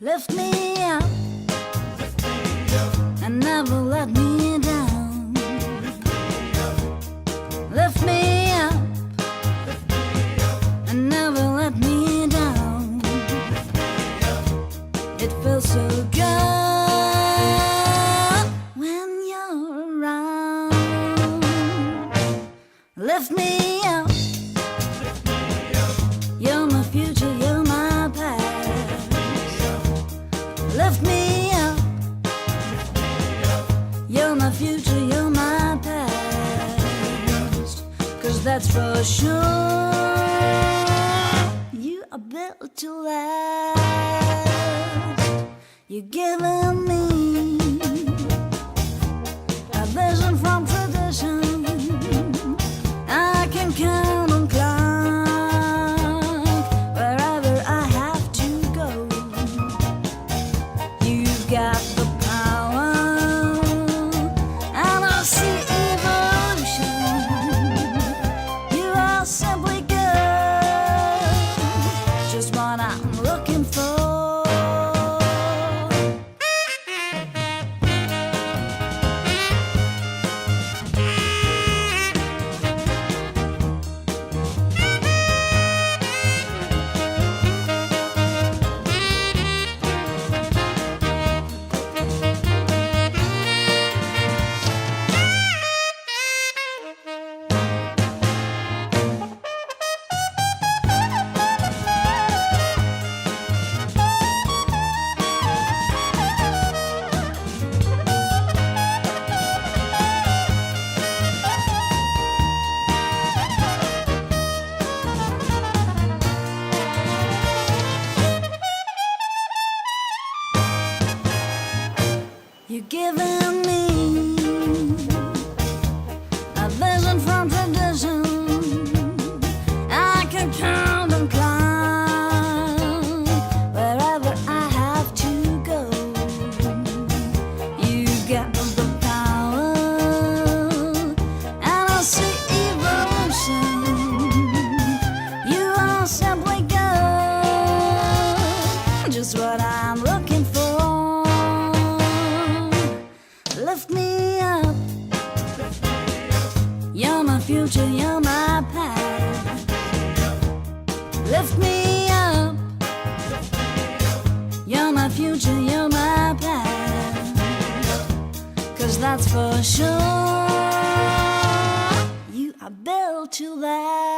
Lift me up and never let me down. Lift me up and never let me down. It feels so good when you're around. Lift me up. You're my future, you're my past. Lift me up. You're my future, you're my past. 'Cause that's for sure. You are built to last. You're giving me a vision from tradition. I can count on clock wherever I have to go. You've got the power, and I see evolution. You are simply good, just what I'm looking for. You're giving me a vision from tradition. I can count on clock wherever I have to go. You got the power, and I see evolution. You are simply good, just what I'm looking for. Lift me up. You're my future, you're my past. Lift me up. You're my future, you're my past. 'Cause that's for sure. You are built to last.